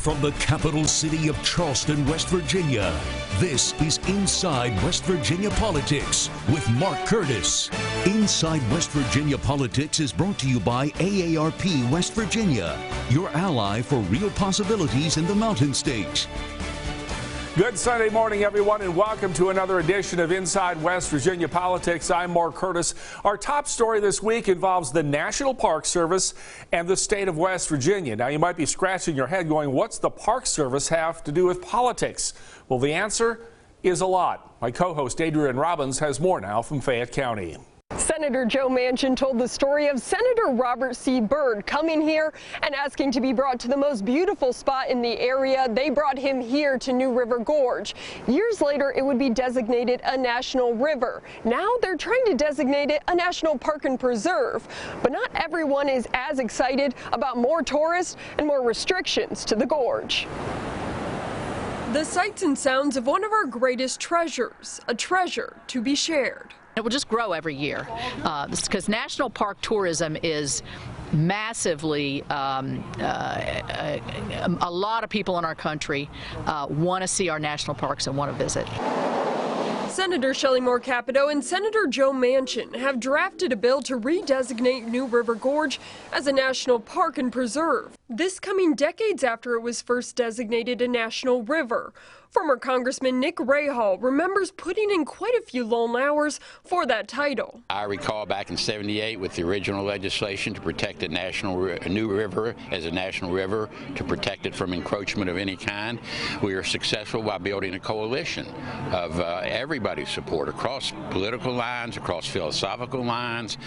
from the capital city of Charleston, West Virginia, this is Inside West Virginia Politics with Mark Curtis. Inside West Virginia Politics is brought to you by AARP West Virginia, your ally for real possibilities in the Mountain State. Good Sunday morning, everyone, and welcome to another edition of Inside West Virginia Politics. I'm Mark Curtis. Our top story this week involves the National Park Service and the state of West Virginia. Now, you might be scratching your head going, what's the Park Service have to do with politics? Well, the answer is a lot. My co-host Adrian Robbins has more now from Fayette County. Senator Joe Manchin told the story of Senator Robert C. Byrd coming here and asking to be brought to the most beautiful spot in the area. They brought him here to New River Gorge. Years later, it would be designated a national river. Now they're trying to designate it a national park and preserve. But not everyone is as excited about more tourists and more restrictions to the gorge. The sights and sounds of one of our greatest treasures, a treasure to be shared. It will just grow every year because national park tourism is massively, a lot of people in our country want to see our national parks and want to visit. Senator Shelley Moore Capito and Senator Joe Manchin have drafted a bill to redesignate New River Gorge as a national park and preserve. This coming decades after it was first designated a national river. Former Congressman Nick Rahal remembers putting in quite a few long hours for that title. I recall back in '78 with the original legislation to protect the New River as a national river, to protect it from encroachment of any kind. We were successful by building a coalition of everybody's support across political lines, across philosophical lines.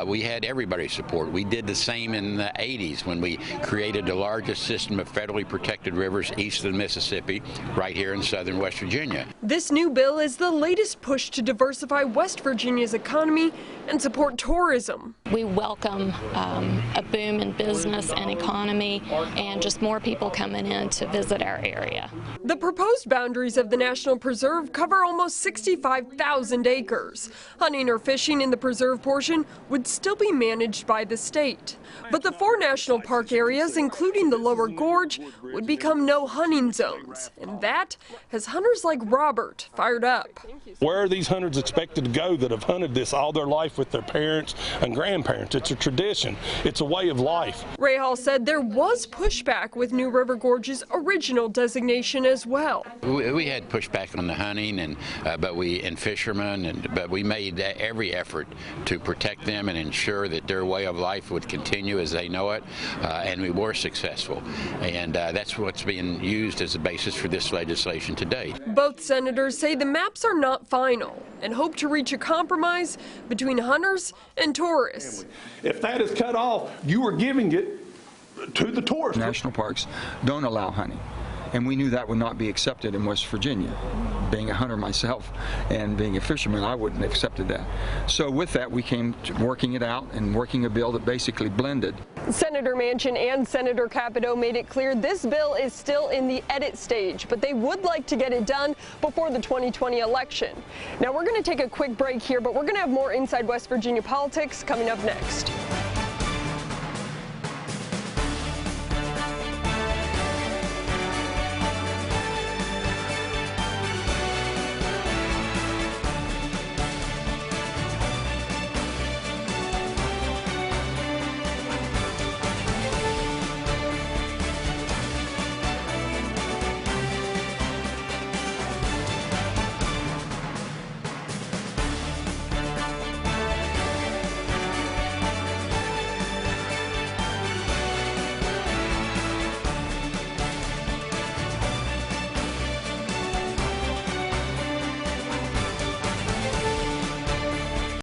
We had everybody's support. We did the same in the '80s when we created the largest system of federally protected rivers east of the Mississippi, right here in southern West Virginia. This new bill is the latest push to diversify West Virginia's economy and support tourism. We welcome a boom in business and economy and just more people coming in to visit our area. The proposed boundaries of the National Preserve cover almost 65,000 acres. Hunting or fishing in the preserve portion would still be managed by the state. But the 4 national park areas, including the lower gorge, would become no hunting zones. And that has hunters like Robert fired up. Where are these hunters expected to go that have hunted this all their life with their parents and grandparents? It's a tradition. It's a way of life. Rahal said there was pushback with New River Gorge's original designation as well. We had pushback on the hunting and fishermen, but we made every effort to protect them and ensure that their way of life would continue as they know it, and we were successful. And that's what's being used as the basis for this legislation today. Both senators say the maps are not final and hope to reach a compromise between hunters and tourists. If that is cut off, you are giving it to the tourists. National parks don't allow hunting, and we knew that would not be accepted in West Virginia. Being a hunter myself and being a fisherman, I wouldn't have accepted that. So with that, we came to working it out and working a bill that basically blended. Senator Manchin and Senator Capito made it clear this bill is still in the edit stage, but they would like to get it done before the 2020 election. Now we're going to take a quick break here, but we're going to have more Inside West Virginia Politics coming up next.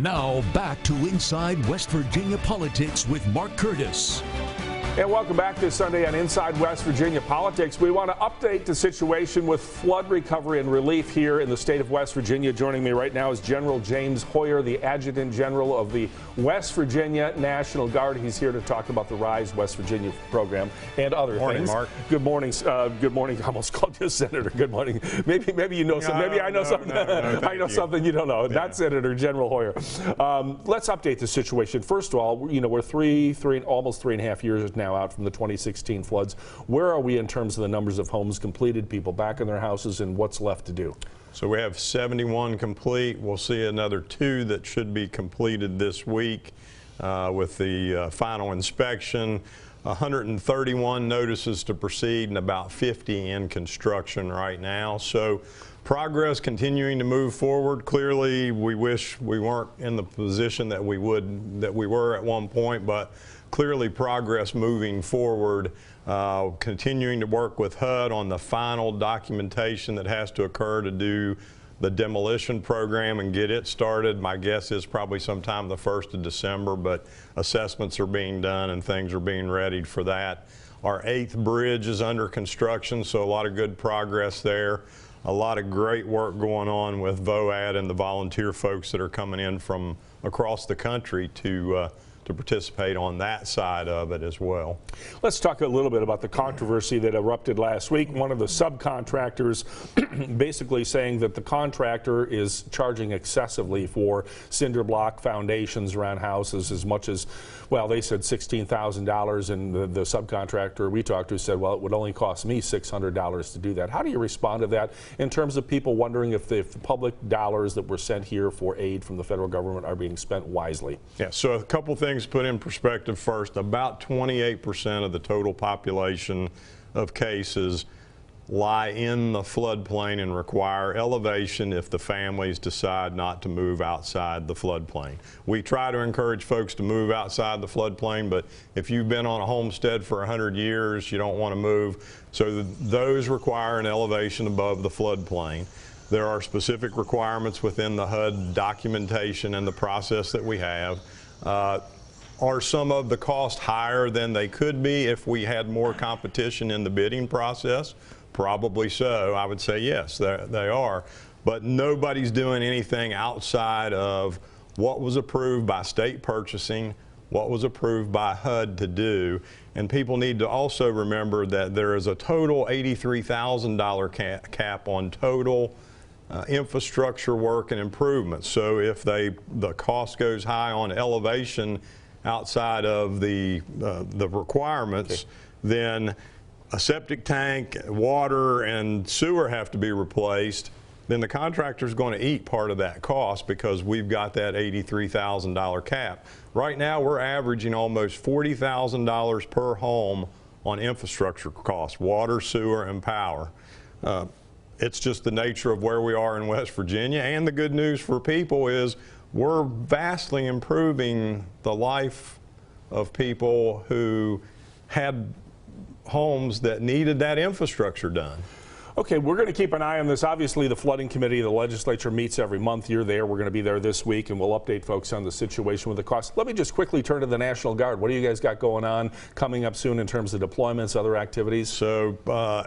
Now back to Inside West Virginia Politics with Mark Curtis. And welcome back this Sunday on Inside West Virginia Politics. We want to update the situation with flood recovery and relief here in the state of West Virginia. Joining me right now is General James Hoyer, the Adjutant General of the West Virginia National Guard. He's here to talk about the RISE West Virginia program and other things. Mark. Good morning. Good morning. I almost called you Senator. Good morning. Maybe you know something. Maybe I know something. I know something you don't know. Yeah. That's Senator General Hoyer. Let's update the situation. First of all, you know, we're almost 3.5 years now now out from the 2016 floods. Where are we in terms of the numbers of homes completed, people back in their houses, and what's left to do? So we have 71 complete. We'll see another 2 that should be completed this week with the final inspection. 131 notices to proceed and about 50 in construction right now. So progress continuing to move forward. Clearly, we wish we weren't in the position that we were at one point, but clearly progress moving forward. Continuing to work with HUD on the final documentation that has to occur to do the demolition program and get it started. My guess is probably sometime the 1st of December, but assessments are being done and things are being readied for that. Our 8th bridge is under construction, so a lot of good progress there. A lot of great work going on with VOAD and the volunteer folks that are coming in from across the country to participate on that side of it as well. Let's talk a little bit about the controversy that erupted last week. One of the subcontractors basically saying that the contractor is charging excessively for cinder block foundations around houses, as much as, well, they said $16,000, and the subcontractor we talked to said, well, it would only cost me $600 to do that. How do you respond to that in terms of people wondering if the public dollars that were sent here for aid from the federal government are being spent wisely? Yeah, so a couple things put in perspective first. About 28% of the total population of cases lie in the floodplain and require elevation if the families decide not to move outside the floodplain. We try to encourage folks to move outside the floodplain, but if you've been on a homestead for 100 years, you don't want to move. So those require an elevation above the floodplain. There are specific requirements within the HUD documentation and the process that we have. Are some of the costs higher than they could be if we had more competition in the bidding process? Probably so. I would say yes, they are. But nobody's doing anything outside of what was approved by state purchasing, what was approved by HUD to do. And people need to also remember that there is a total $83,000 cap on total infrastructure work and improvements. So if the cost goes high on elevation outside of the requirements, then a septic tank, water, and sewer have to be replaced. Then the contractor's going to eat part of that cost because we've got that $83,000 cap. Right now, we're averaging almost $40,000 per home on infrastructure costs, water, sewer, and power. It's just the nature of where we are in West Virginia, and the good news for people is we're vastly improving the life of people who had homes that needed that infrastructure done. Okay, we're going to keep an eye on this. Obviously, the flooding committee of the legislature meets every month. You're there. We're going to be there this week, and we'll update folks on the situation with the cost. Let me just quickly turn to the National Guard. What do you guys got going on coming up soon in terms of deployments, other activities? So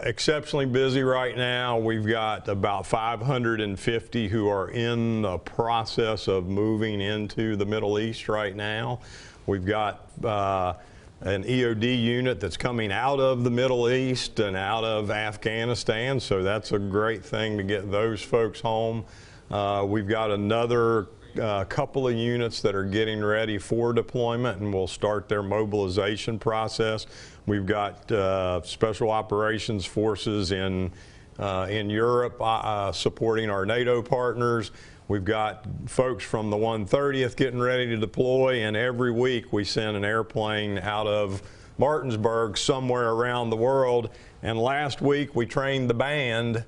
exceptionally busy right now. We've got about 550 who are in the process of moving into the Middle East right now. We've got an EOD unit that's coming out of the Middle East and out of Afghanistan, so that's a great thing to get those folks home. We've got another couple of units that are getting ready for deployment and will start their mobilization process. We've got special operations forces in Europe supporting our NATO partners. We've got folks from the 130th getting ready to deploy, and every week we send an airplane out of Martinsburg somewhere around the world. And last week we trained the band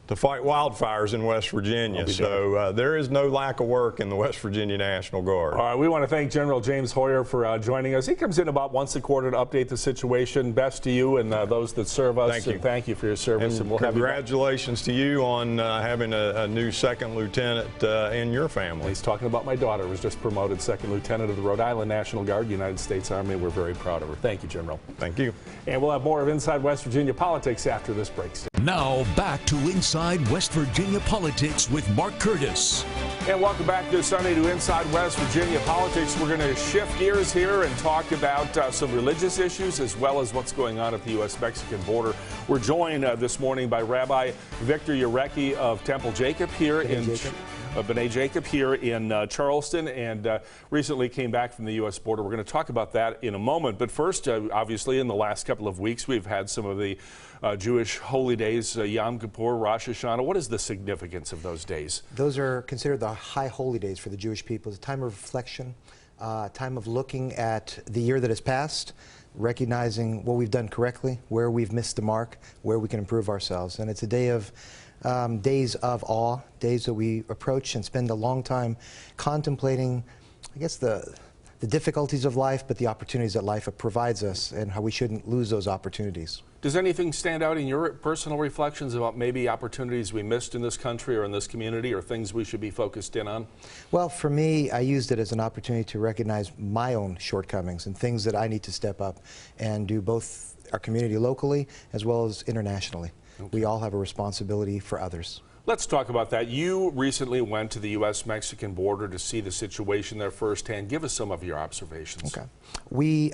to fight wildfires in West Virginia. So there is no lack of work in the West Virginia National Guard. All right, we want to thank General James Hoyer for joining us. He comes in about once a quarter to update the situation. Best to you and those that serve us. Thank you. And thank you for your service. And we'll congratulations to you on having a new second lieutenant in your family. He's talking about my daughter, who was just promoted second lieutenant of the Rhode Island National Guard, United States Army. We're very proud of her. Thank you, General. Thank you. And we'll have more of Inside West Virginia Politics after this break. Now back to Inside West Virginia Politics with Mark Curtis. And welcome back this Sunday to Inside West Virginia Politics. We're going to shift gears here and talk about some religious issues as well as what's going on at the U.S.-Mexican border. We're joined this morning by Rabbi Victor Yarecki of Temple Jacob here in B'nai Jacob here in Charleston, and recently came back from the U.S. border. We're going to talk about that in a moment. But first, obviously, in the last couple of weeks, we've had some of the Jewish holy days, Yom Kippur, Rosh Hashanah. What is the significance of those days? Those are considered the high holy days for the Jewish people. It's a time of reflection, time of looking at the year that has passed, recognizing what we've done correctly, where we've missed the mark, where we can improve ourselves. And it's a day of days of awe, days that we approach and spend a long time contemplating, I guess, the difficulties of life, but the opportunities that life provides us and how we shouldn't lose those opportunities. Does anything stand out in your personal reflections about maybe opportunities we missed in this country or in this community, or things we should be focused in on? Well, for me, I used it as an opportunity to recognize my own shortcomings and things that I need to step up and do, both our community locally as well as internationally. Okay. We all have a responsibility for others. Let's talk about that. You recently went to the U.S.-Mexican border to see the situation there firsthand. Give us some of your observations. Okay.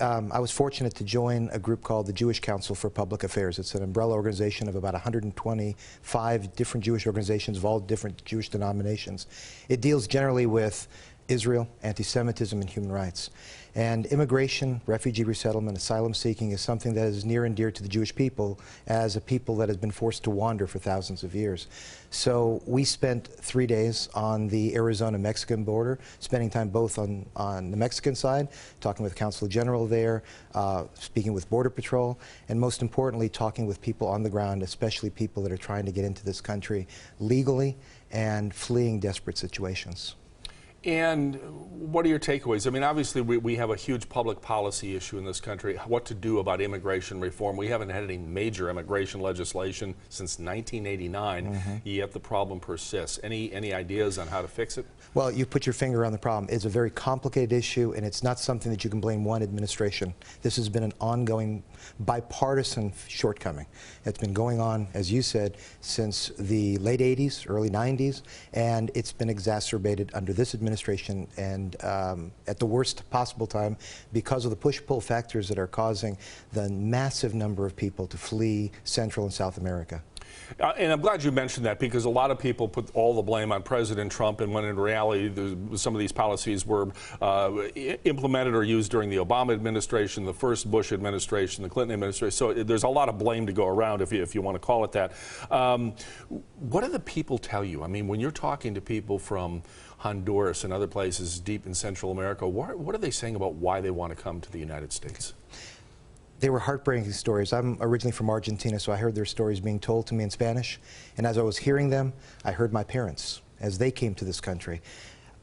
I was fortunate to join a group called the Jewish Council for Public Affairs. It's an umbrella organization of about 125 different Jewish organizations of all different Jewish denominations. It deals generally with Israel, anti-Semitism, and human rights. And immigration, refugee resettlement, asylum seeking is something that is near and dear to the Jewish people as a people that has been forced to wander for thousands of years. So we spent 3 days on the Arizona-Mexican border, spending time both on the Mexican side, talking with the Consul General there, speaking with Border Patrol, and most importantly, talking with people on the ground, especially people that are trying to get into this country legally and fleeing desperate situations. And what are your takeaways? I mean, obviously, we have a huge public policy issue in this country, what to do about immigration reform. We haven't had any major immigration legislation since 1989, yet the problem persists. Any ideas on how to fix it? Well, you put your finger on the problem. It's a very complicated issue, and it's not something that you can blame one administration. This has been an ongoing bipartisan shortcoming. It's been going on, as you said, since the late 80s, early 90s, and it's been exacerbated under this administration and at the worst possible time because of the push-pull factors that are causing the massive number of people to flee Central and South America. And I'm glad you mentioned that, because a lot of people put all the blame on President Trump, and when in reality some of these policies were implemented or used during the Obama administration, the first Bush administration, the Clinton administration. So there's a lot of blame to go around, if you want to call it that. What do the people tell you? I mean, when you're talking to people from Honduras and other places deep in Central America, what are they saying about why they want to come to the United States? They were heartbreaking stories. I'm originally from Argentina, so I heard their stories being told to me in Spanish. And as I was hearing them, I heard my parents as they came to this country.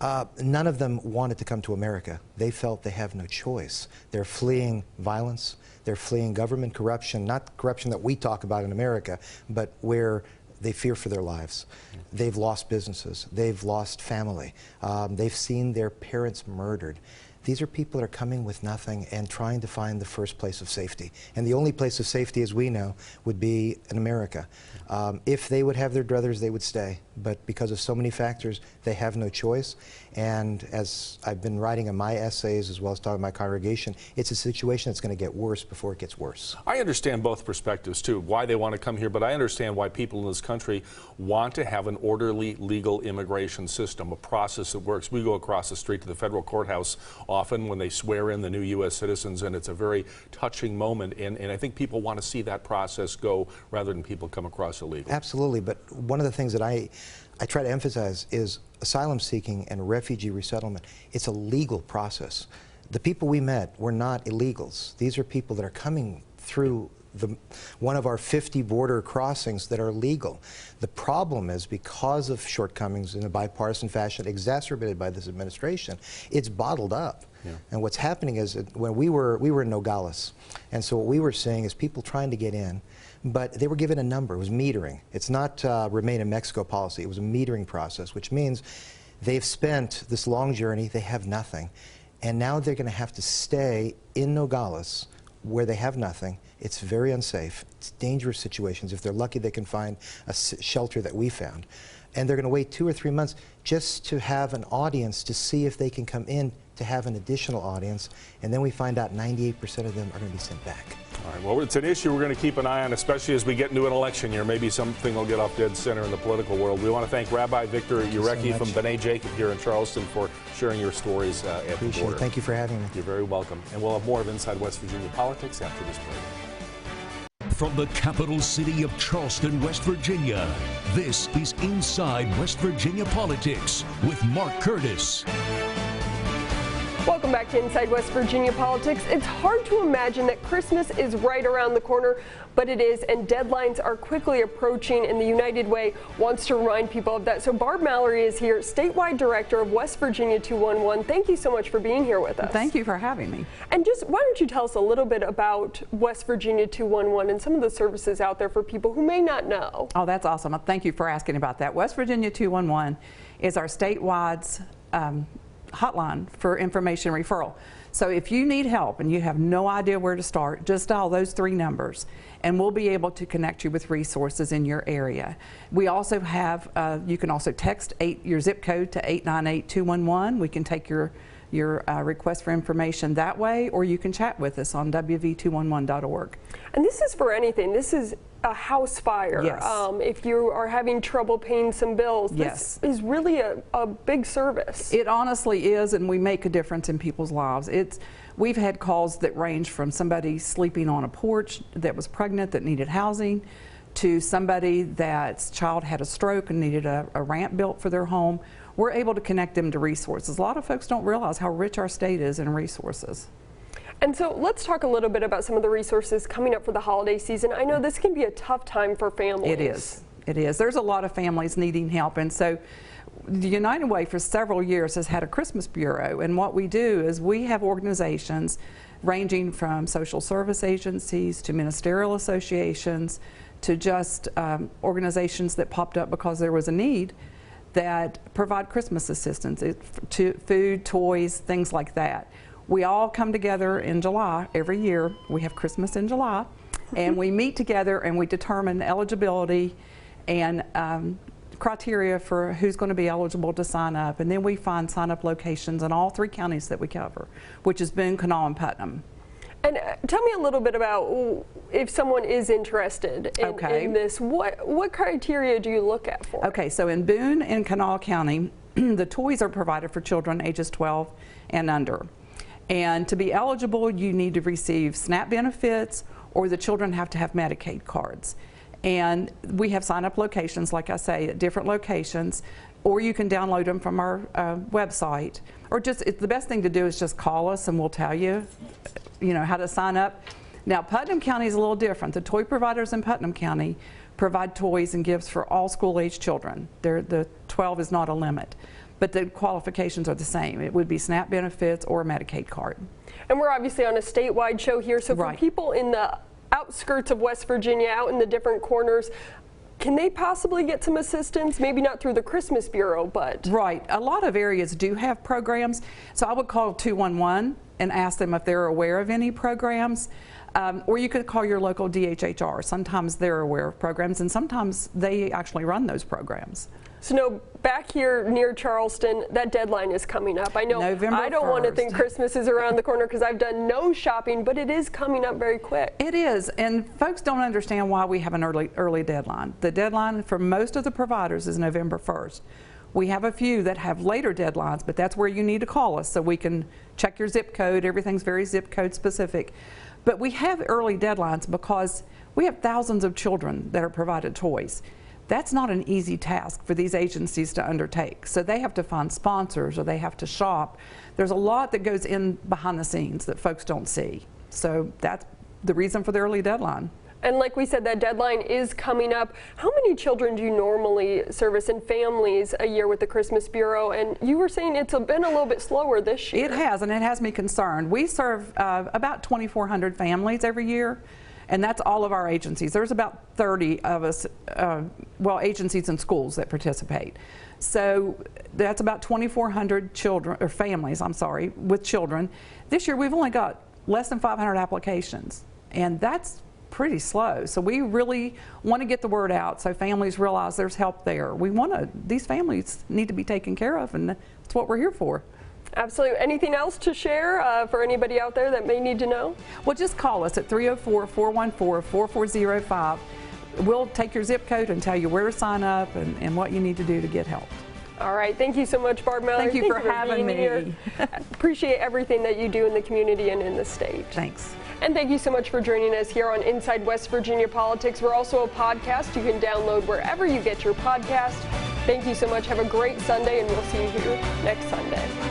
None of them wanted to come to America. They felt they have no choice. They're fleeing violence. They're fleeing government corruption, not corruption that we talk about in America, but where they fear for their lives. They've lost businesses. They've lost family. They've seen their parents murdered. These are people that are coming with nothing and trying to find the first place of safety. And the only place of safety, as we know, would be in America. If they would have their druthers, they would stay. But because of so many factors, they have no choice. And as I've been writing in my essays, as well as talking to my congregation, it's a situation that's going to get worse before it gets worse. I understand both perspectives, too, why they want to come here, but I understand why people in this country want to have an orderly, legal immigration system, a process that works. We go across the street to the federal courthouse often when they swear in the new U.S. citizens, and it's a very touching moment, and I think people want to see that process go rather than people come across illegal. Absolutely, but one of the things that I try to emphasize is asylum seeking and refugee resettlement. It's a legal process. The people we met were not illegals. These are people that are coming through one of our 50 border crossings that are legal. The problem is, because of shortcomings in a bipartisan fashion exacerbated by this administration, it's bottled up. Yeah. And what's happening is that when we were in Nogales, and so what we were seeing is people trying to get in, but they were given a number. It was metering. It's not remain in Mexico policy. It was a metering process, which means they've spent this long journey, they have nothing, and now they're going to have to stay in Nogales where they have nothing. It's very unsafe. It's dangerous situations. If they're lucky, they can find a shelter that we found. And they're going to wait 2 or 3 months just to have an audience to see if they can come in to have an additional audience. And then we find out 98% of them are going to be sent back. All right, well, it's an issue we're going to keep an eye on, especially as we get into an election year. Maybe something will get off dead center in the political world. We want to thank Rabbi Victor Urecki from B'nai Jacob here in Charleston for sharing your stories at the border. Thank you for having me. You're very welcome. And we'll have more of Inside West Virginia Politics after this break. From the capital city of Charleston, West Virginia, this is Inside West Virginia Politics with Mark Curtis. Welcome back to Inside West Virginia Politics. It's hard to imagine that Christmas is right around the corner, but it is, and deadlines are quickly approaching, and the United Way wants to remind people of that. So Barb Mallory is here, statewide director of West Virginia 211. Thank you so much for being here with us. Thank you for having me. And just why don't you tell us a little bit about West Virginia 211 and some of the services out there for people who may not know. Oh, that's awesome. Thank you for asking about that. West Virginia 211 is our statewide hotline for information referral. So if you need help and you have no idea where to start, just dial those 3 numbers and we'll be able to connect you with resources in your area. We also have, you can also text your zip code to 898-211. We can take your request for information that way, or you can chat with us on wv211.org. And this is for anything. This is a house fire. Yes. If you are having trouble paying some bills, yes, this is really a big service. It honestly is, and we make a difference in people's lives. We've had calls that range from somebody sleeping on a porch that was pregnant that needed housing, to somebody that's child had a stroke and needed a ramp built for their home. We're able to connect them to resources. A lot of folks don't realize how rich our state is in resources. And so let's talk a little bit about some of the resources coming up for the holiday season. I know this can be a tough time for families. It is. It is. There's a lot of families needing help, and so the United Way for several years has had a Christmas Bureau, and what we do is we have organizations ranging from social service agencies to ministerial associations to just organizations that popped up because there was a need that provide Christmas assistance, to food, toys, things like that. We all come together in July every year. We have Christmas in July, and we meet together and we determine eligibility and criteria for who's going to be eligible to sign up, and then we find sign-up locations in all 3 counties that we cover, which is Boone, Kanawha, and Putnam. And tell me a little bit about if someone is interested in this, what criteria do you look at for? Okay, so in Boone and Kanawha County, the toys are provided for children ages 12 and under. And to be eligible, you need to receive SNAP benefits, or the children have to have Medicaid cards. And we have sign-up locations, like I say, at different locations, or you can download them from our website. Or the best thing to do is just call us and we'll tell you, how to sign up. Now, Putnam County is a little different. The toy providers in Putnam County provide toys and gifts for all school-age children. The 12 is not a limit, but the qualifications are the same. It would be SNAP benefits or a Medicaid card. And we're obviously on a statewide show here, so for people in the outskirts of West Virginia, out in the different corners, can they possibly get some assistance? Maybe not through the Christmas Bureau, but... Right. A lot of areas do have programs, so I would call 211 and ask them if they're aware of any programs. Or you could call your local DHHR. Sometimes they're aware of programs, and sometimes they actually run those programs. So no, back here near Charleston, that deadline is coming up. I know November I don't 1st. want to think Christmas is around the corner because I've done no shopping, but it is coming up very quick. It is, and folks don't understand why we have an early deadline. The deadline for most of the providers is November 1st. We have a few that have later deadlines, but that's where you need to call us so we can check your zip code. Everything's very zip code specific. But we have early deadlines because we have thousands of children that are provided toys. That's not an easy task for these agencies to undertake. So they have to find sponsors, or they have to shop. There's a lot that goes in behind the scenes that folks don't see. So that's the reason for the early deadline. And like we said, that deadline is coming up. How many children do you normally service in families a year with the Christmas Bureau? And you were saying it's been a little bit slower this year. It has, and it has me concerned. We serve about 2,400 families every year, and that's all of our agencies. There's about 30 of us, agencies and schools that participate. So that's about 2,400 children, or families, I'm sorry, with children. This year we've only got less than 500 applications, and that's pretty slow. So we really want to get the word out so families realize there's help there. These families need to be taken care of, and that's what we're here for. Absolutely. Anything else to share for anybody out there that may need to know? Well, just call us at 304-414-4405. We'll take your zip code and tell you where to sign up and what you need to do to get help. All right. Thank you so much, Barb Mallory. Thank you for having me. Appreciate everything that you do in the community and in the state. Thanks. And thank you so much for joining us here on Inside West Virginia Politics. We're also a podcast you can download wherever you get your podcast. Thank you so much. Have a great Sunday, and we'll see you here next Sunday.